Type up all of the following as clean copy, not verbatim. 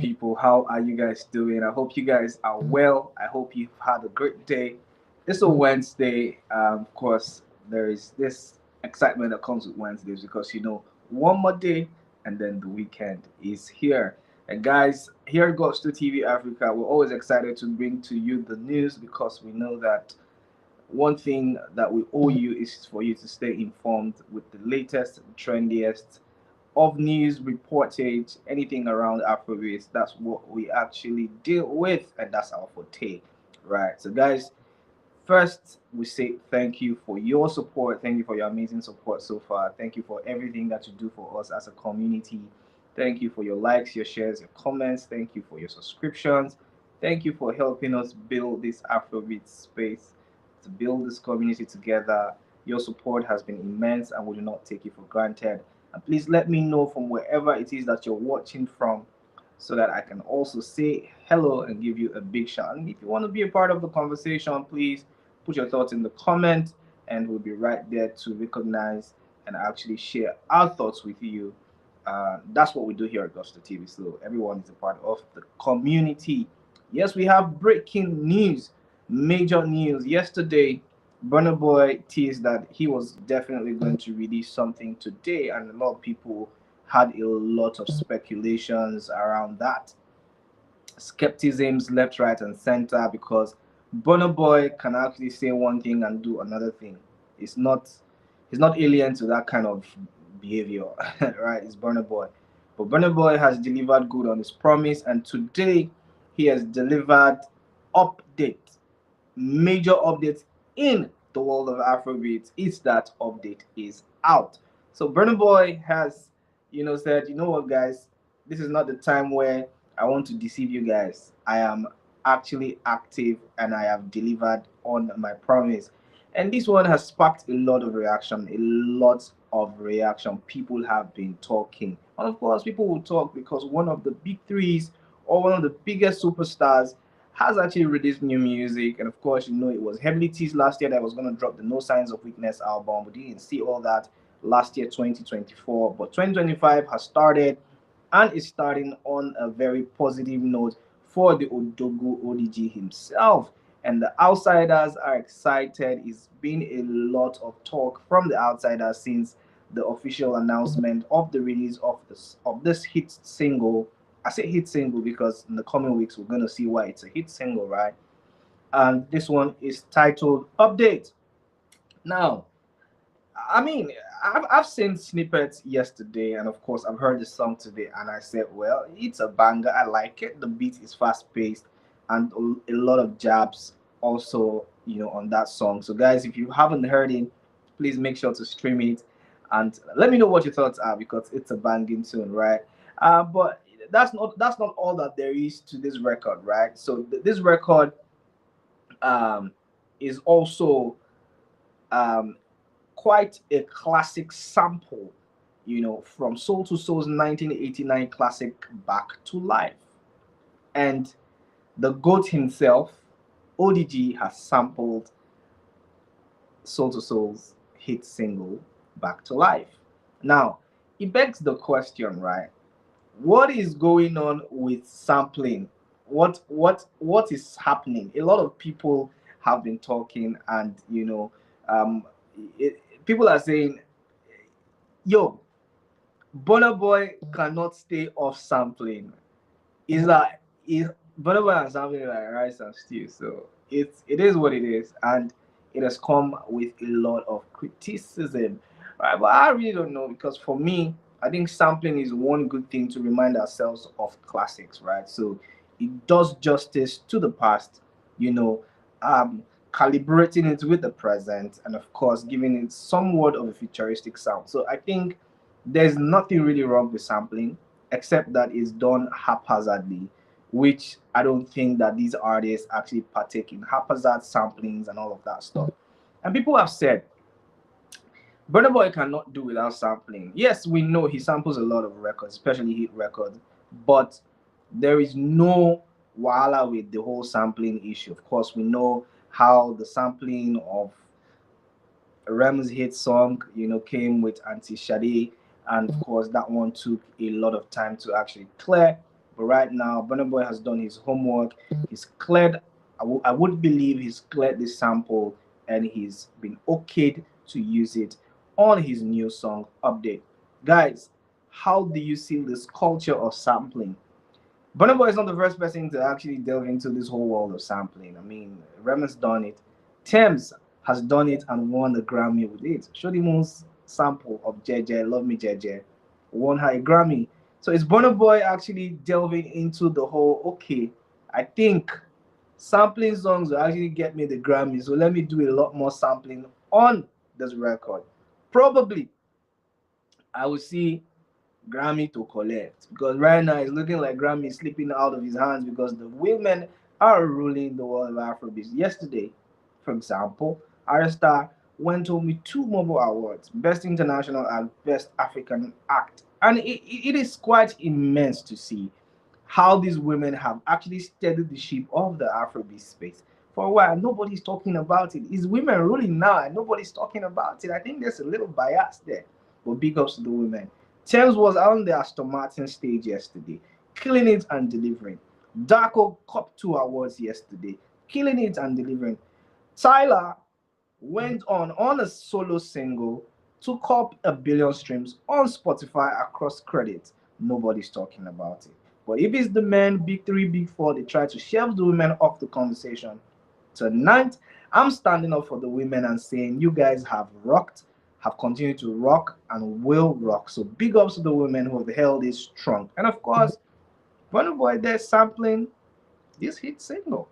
people? How are you guys doing? I hope you guys are well. I hope you've had a great day. It's a Wednesday. Of course, there is this excitement that comes with Wednesdays because one more day and then the weekend is here. And guys, here at Goes to TV Africa, we're always excited to bring to you the news because we know that one thing that we owe you is for you to stay informed with the latest, trendiest of news, reportage, anything around Afrobeats. That's what we actually deal with, and that's our forte, right? So, guys, first we say thank you for your support. Thank you for your amazing support so far. Thank you for everything that you do for us as a community. Thank you for your likes, your shares, your comments. Thank you for your subscriptions. Thank you for helping us build this Afrobeat space, to build this community together. Your support has been immense and we do not take it for granted. And please let me know from wherever it is that you're watching from so that I can also say hello and give you a big shout. And if you want to be a part of the conversation, please put your thoughts in the comment and we'll be right there to recognize and actually share our thoughts with you. That's what we do here at Gusto TV. So everyone is a part of the community. Yes, we have breaking news, major news. Yesterday, Burna Boy teased that he was definitely going to release something today, and a lot of people had a lot of speculations around that. Skepticisms left, right, and center because Burna Boy can actually say one thing and do another thing. It's not he's not alien to that kind of behavior, right? It's Burna Boy. But Burna Boy has delivered good on his promise, and today he has delivered update, major updates in the world of Afrobeat. It's that update is out. So Burna Boy has, said, you know what, guys, this is not the time where I want to deceive you guys. I am actually active and I have delivered on my promise. And this one has sparked a lot of reaction, a lot of reaction. People have been talking. And of course, people will talk because one of the big threes or one of the biggest superstars has actually released new music. And of course, it was heavily teased last year that I was going to drop the No Signs of Weakness album. We didn't see all that last year, 2024. But 2025 has started and is starting on a very positive note for the Odogu ODG himself. And the outsiders are excited. It's been a lot of talk from the outsiders since the official announcement of the release of this hit single. I say hit single because in the coming weeks we're gonna see why it's a hit single, right? And this one is titled Update. Now, I mean, I've seen snippets yesterday, and of course, I've heard the song today, and I said, well, it's a banger. I like it. The beat is fast paced, and a lot of jabs also, on that song. So, guys, if you haven't heard it, please make sure to stream it, and let me know what your thoughts are because it's a banging tune, right? But that's not all that there is to this record, right? So this record um, is also um, quite a classic sample, from Soul to Soul's 1989 classic Back to Life. And the GOAT himself, ODG, has sampled Soul to Soul's hit single Back to Life. Now, it begs the question, right? What is going on with sampling? What is happening? A lot of people have been talking, and um, people are saying, "Yo, Burna Boy cannot stay off sampling." Is that is Burna Boy and sampling like rice and stew? So it is what it is, and it has come with a lot of criticism, right? But I really don't know because for me, I think sampling is one good thing to remind ourselves of classics, right? So it does justice to the past, you know, um, calibrating it with the present, and of course, giving it somewhat of a futuristic sound. So I think there's nothing really wrong with sampling, except that it's done haphazardly, which I don't think that these artists actually partake in haphazard samplings and all of that stuff. And people have said Burna Boy cannot do without sampling. Yes, we know he samples a lot of records, especially hit records, but there is no wala with the whole sampling issue. Of course, we know how the sampling of Rem's hit song, came with Auntie Shadi, and of course that one took a lot of time to actually clear. But right now, Burna Boy has done his homework. He's cleared. I would believe he's cleared the sample and he's been okayed to use it on his new song update. Guys, how do you see this culture of sampling? Burna Boy is not the first person to actually delve into this whole world of sampling. I mean, Rema's done it. Thames has done it and won a Grammy with it. Shodi Moon's sample of JJ, Love Me JJ, won her a Grammy. So it's Burna Boy actually delving into the whole, okay, I think sampling songs will actually get me the Grammy. So let me do a lot more sampling on this record. Probably I will see Grammy to collect because right now it's looking like Grammy is slipping out of his hands because the women are ruling the world of Afrobeats. Yesterday, for example, Arista went home with two mobile awards: Best International and Best African Act, and it is quite immense to see how these women have actually steadied the ship of the Afrobeat space. For a while, nobody's talking about it. It's women ruling now, and nobody's talking about it. I think there's a little bias there. But big ups to the women. Thames was on the Aston Martin stage yesterday, killing it and delivering. Darko copped two awards yesterday, killing it and delivering. Tyler went on a solo single, took up 1 billion streams on Spotify across credits. Nobody's talking about it. But if it's the men, big three, big four, they try to shelve the women off the conversation. Tonight, I'm standing up for the women and saying you guys have rocked, have continued to rock, and will rock. So big ups to the women who have held it strong. And of course, Burna Boy there sampling this hit single.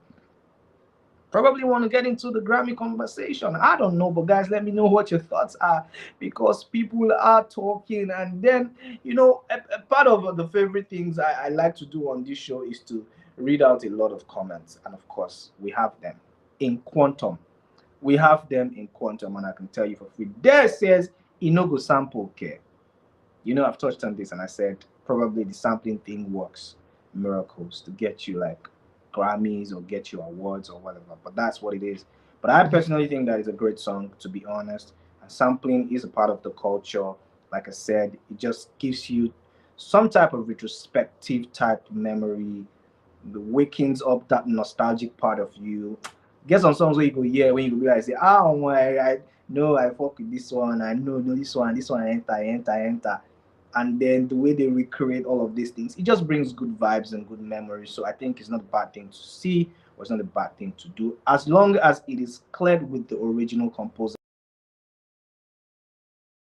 Probably want to get into the Grammy conversation. I don't know, but guys, let me know what your thoughts are because people are talking. And then, a part of the favorite things I like to do on this show is to read out a lot of comments. And of course, we have them in quantum. We have them in quantum, and I can tell you for free. There says, Inogo sample care. I've touched on this and I said probably the sampling thing works miracles to get you like Grammys or get you awards or whatever. But that's what it is. But I personally think that it's a great song, to be honest. And sampling is a part of the culture. Like I said, it just gives you some type of retrospective type memory. The wakings up that nostalgic part of you. Get some songs where you go, yeah, when you go be like, say, I know I fuck with this one, I know this one, enter. And then the way they recreate all of these things, it just brings good vibes and good memories. So I think it's not a bad thing to see, or it's not a bad thing to do, as long as it is cleared with the original composer.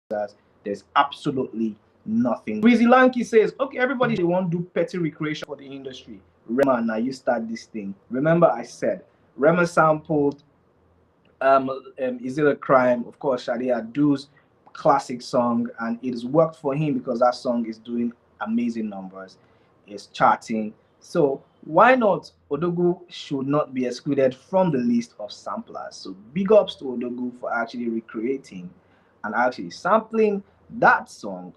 There's absolutely nothing. Breezy Lanky says, okay, everybody they want to do petty recreation for the industry. Rema, now you start this thing. Remember, I said Rema sampled Is It a Crime? Of course, Shadia Abdul's classic song, and it has worked for him because that song is doing amazing numbers, it's charting. So why not? Odogu should not be excluded from the list of samplers. So big ups to Odogu for actually recreating and actually sampling that song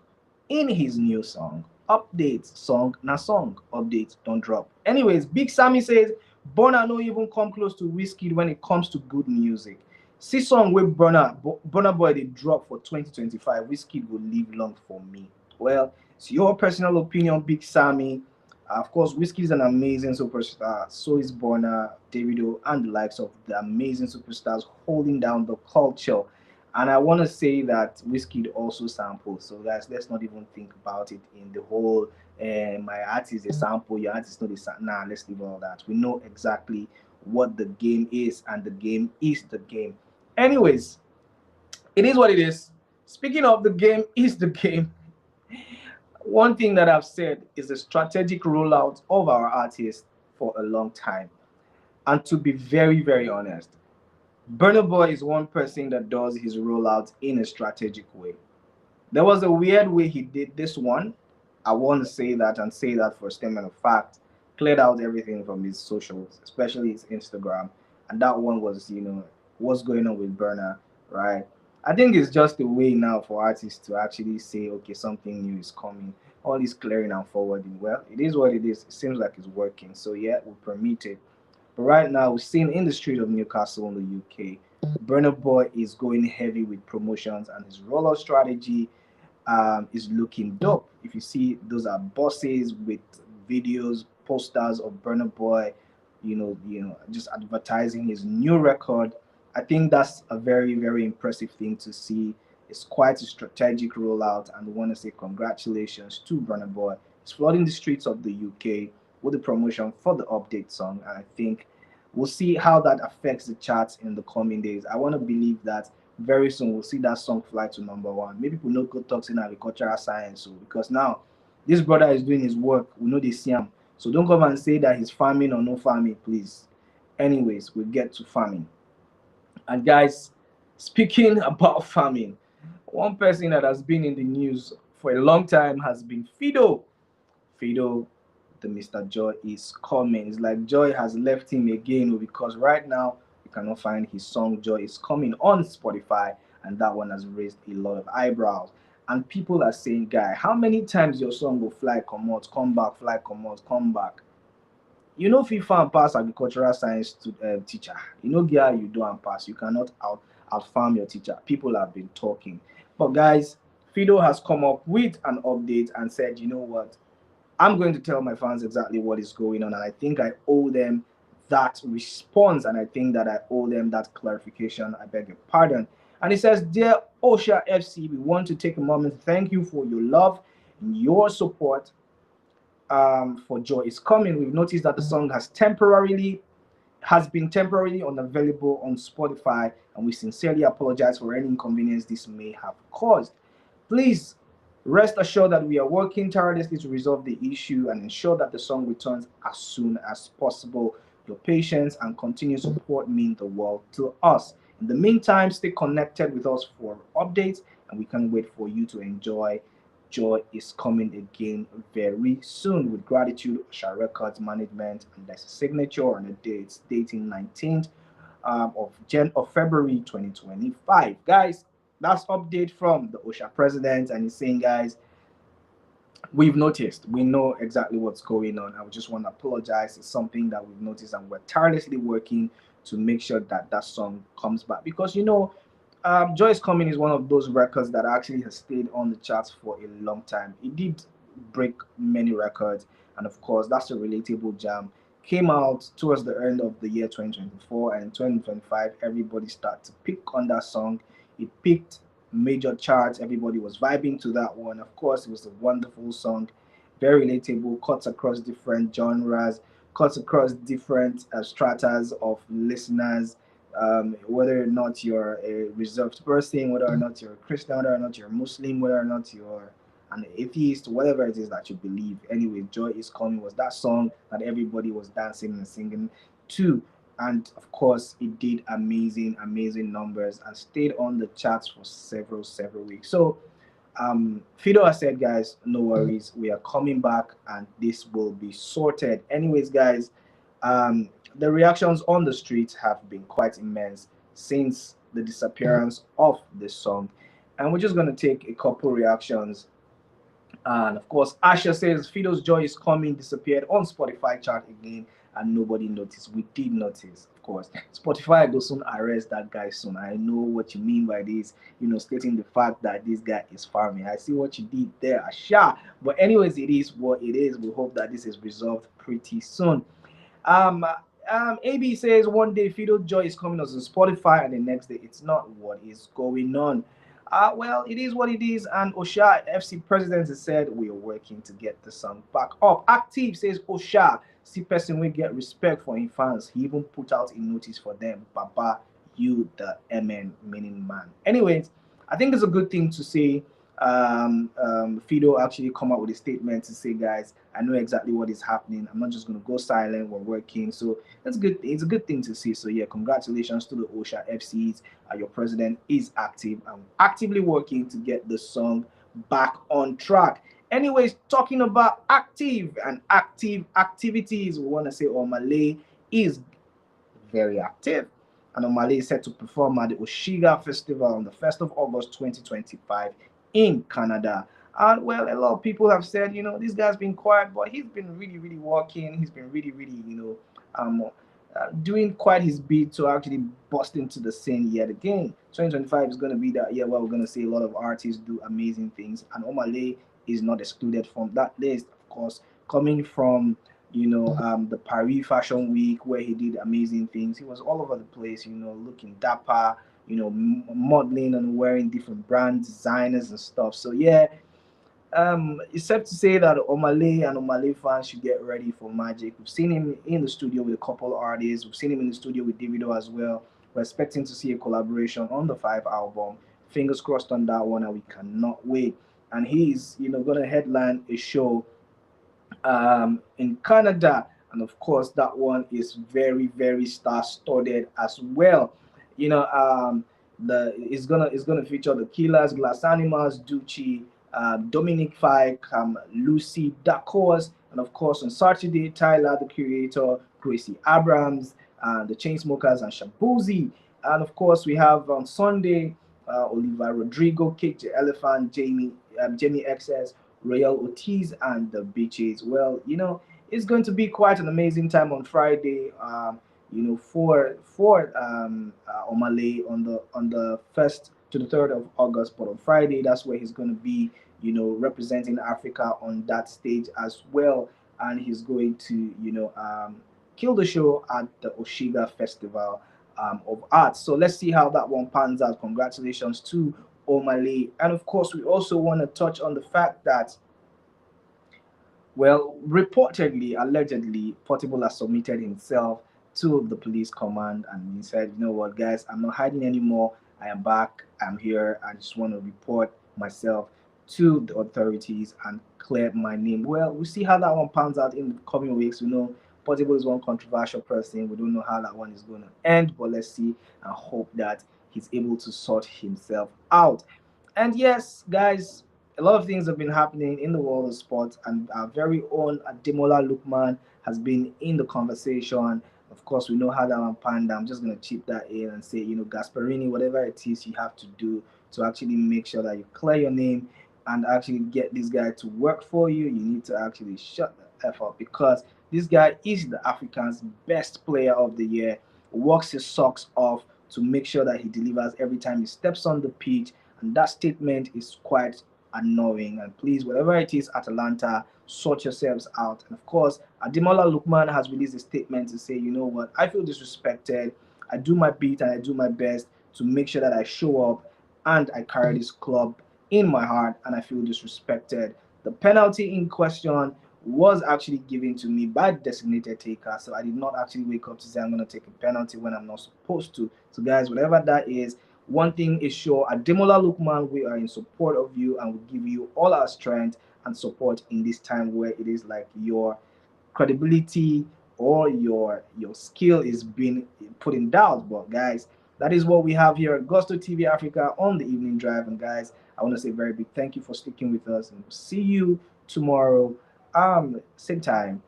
in his new song. Updates, song, na song, updates, don't drop. Anyways, Big Sammy says, Burna no even come close to Whiskey when it comes to good music. See song with Burna Boy they drop for 2025. Whiskey will live long for me. Well, it's your personal opinion, Big Sammy. Of course, Whiskey is an amazing superstar. So is Burna, Davido, and the likes of the amazing superstars holding down the culture. And I want to say that Whiskey also samples. So guys, let's not even think about it in the whole my artist is a sample, your artist not a sample. Nah, let's leave all that. We know exactly what the game is, and the game is the game. Anyways, it is what it is. Speaking of the game is the game. One thing that I've said is the strategic rollout of our artists for a long time. And to be very, very honest, Burna Boy is one person that does his rollout in a strategic way. There was a weird way he did this one. I want to say that and say that for a statement of fact. Cleared out everything from his socials, especially his Instagram. And that one was, what's going on with Burna, right? I think it's just a way now for artists to actually say, okay, something new is coming. All this clearing and forwarding. Well, it is what it is. It seems like it's working. So, yeah, we'll permit it. But right now, we're seeing in the street of Newcastle in the UK, Burna Boy is going heavy with promotions, and his rollout strategy is looking dope. If you see, those are buses with videos, posters of Burna Boy, just advertising his new record. I think that's a very, very impressive thing to see. It's quite a strategic rollout, and I want to say congratulations to Burna Boy. He's flooding the streets of the UK with the promotion for the update song, and I think we'll see how that affects the charts in the coming days. I want to believe that very soon we'll see that song fly to number one. Maybe people know good talks in agricultural science, so because now this brother is doing his work, we know they see him. So don't come and say that he's farming or no farming, please. Anyways, we get to farming. And guys, speaking about farming, one person that has been in the news for a long time has been Fido. Fido, the Mr. Joy is coming. It's like Joy has left him again because right now you cannot find his song Joy is coming on Spotify, and that one has raised a lot of eyebrows. And people are saying, guy, how many times your song will fly, come out, come back, fly, come out, come back? You know, FIFA and pass agricultural science to teacher. You know, girl, you do and pass. You cannot outfarm your teacher. People have been talking, but guys, Fido has come up with an update and said, you know what? I'm going to tell my fans exactly what is going on, and I think I owe them that response, and I think that I owe them that clarification. I beg your pardon. And it says, Dear Osha FC, we want to take a moment to thank you for your love and your support for Joy is Coming. We've noticed that the song has been temporarily unavailable on Spotify, and we sincerely apologize for any inconvenience this may have caused. Please rest assured that we are working tirelessly to resolve the issue and ensure that the song returns as soon as possible. Your patience and continued support mean the world to us. In the meantime, stay connected with us for updates, and we can't wait for you to enjoy Joy is Coming again very soon. With gratitude, Osha Records Management, and there's a signature on the date. It's dating 19th of February 2025. Guys, that's update from the Osha president, and he's saying, guys, we've noticed, we know exactly what's going on. I just want to apologize. It's something that we've noticed, and we're tirelessly working to make sure that that song comes back because Joy's Coming is one of those records that actually has stayed on the charts for a long time. It did break many records, and of course, that's a relatable jam. Came out towards the end of the year 2024, and in 2025, everybody started to pick on that song. It picked major charts. Everybody was vibing to that one. Of course, it was a wonderful song, very relatable, cuts across different genres, cuts across different stratas of listeners, whether or not you're a reserved person, whether or not you're a Christian, whether or not you're a Muslim, whether or not you're an atheist, whatever it is that you believe. Anyway, Joy is Coming was that song that everybody was dancing and singing to. And of course, it did amazing, amazing numbers and stayed on the charts for several weeks. So, Fido has said, guys, no worries, we are coming back and this will be sorted. Anyways, guys, the reactions on the streets have been quite immense since the disappearance of this song. And we're just going to take a couple reactions. And of course, Asha says Fido's Joy is Coming disappeared on Spotify chart again, and nobody noticed. We did notice, of course. Spotify will soon arrest that guy soon. I know what you mean by this, stating the fact that this guy is farming. I see what you did there, Asha. But anyways, it is what it is. We hope that this is resolved pretty soon. Um, AB says one day Fido Joy is coming on Spotify, and the next day it's not. What is going on? Well, it is what it is, and Osha FC president has said we are working to get the song back up. Active says Osha, see person we get respect for his fans. He even put out a notice for them. Baba, you the MN meaning man. Anyways, I think it's a good thing to say. Fido actually come out with a statement to say, guys, I know exactly what is happening. I'm not just going to go silent. We're working, so that's good. It's a good thing to see. So yeah, congratulations to the Osha FCs. Your president is active and actively working to get the song back on track. Anyways, talking about active and active activities, we want to say Omah Lay is very active. And Omah Lay is set to perform at the Oshiga Festival on the 1st of August 2025 in Canada. And well, a lot of people have said, this guy's been quiet, but he's been really, really working. He's been really, really, doing quite his bit to actually bust into the scene yet again. 2025 is going to be that year where we're going to see a lot of artists do amazing things. And Omah Lay is not excluded from that list. Of course, coming from the Paris Fashion Week where he did amazing things. He was all over the place, looking dapper, modeling and wearing different brand designers and stuff. So yeah, it's safe to say that Omah Lay and Omah Lay fans should get ready for magic. We've seen him in the studio with a couple artists. We've seen him in the studio with Davido as well. We're expecting to see a collaboration on the Five album. Fingers crossed on that one, and we cannot wait. And he's, gonna headline a show in Canada, and of course that one is very very star studded as well. You know, the it's gonna feature the Killers, Glass Animals, Ducci, Dominic Fike, Lucy Dacos, and of course on Saturday Tyler the Creator, Gracie Abrams, the Chainsmokers, and Shabuzi. And of course we have on Sunday Oliver Rodrigo, Kick the Elephant, Jamie XS, Royal Ortiz, and the Beaches. Well, it's going to be quite an amazing time on Friday. For Omah Lay on the 1st to the 3rd of August, but on Friday that's where he's going to be, representing Africa on that stage as well, and he's going to, kill the show at the Oshiga Festival of Arts. So let's see how that one pans out. Congratulations to Omah Lay, and of course we also want to touch on the fact that, well, reportedly, allegedly, Portable has submitted himself to the police command, and he said, "You know what, guys, I'm not hiding anymore. I am back. I'm here. I just want to report myself to the authorities and clear my name." Well, we'll see how that one pans out in the coming weeks. We know Portable is one controversial person. We don't know how that one is going to end, but let's see and hope that he's able to sort himself out. And yes, guys, a lot of things have been happening in the world of sports, and our very own Ademola Lookman has been in the conversation. Of course, we know how that one panned. I'm just going to chip that in and say, Gasparini, whatever it is you have to do to actually make sure that you clear your name and actually get this guy to work for you, you need to actually shut the F up, because this guy is the African's best player of the year, works his socks off to make sure that he delivers every time he steps on the pitch, and that statement is quite annoying. And please, whatever it is, Atalanta, sort yourselves out. And of course, Ademola Lookman has released a statement to say, you know what, I feel disrespected. I do my bit and I do my best to make sure that I show up and I carry this club in my heart, and I feel disrespected. The penalty in question was actually given to me by the designated taker, so I did not actually wake up to say I'm going to take a penalty when I'm not supposed to. So, guys, whatever that is, one thing is sure, at Demola Lukman, we are in support of you and we give you all our strength and support in this time where it is like your credibility or your skill is being put in doubt. But guys, that is what we have here at Gusto TV Africa on the evening drive. And guys, I want to say a very big thank you for sticking with us, and we'll see you tomorrow, same time,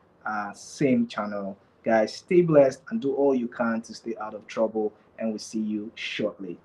same channel. Guys, stay blessed and do all you can to stay out of trouble, and we'll see you shortly.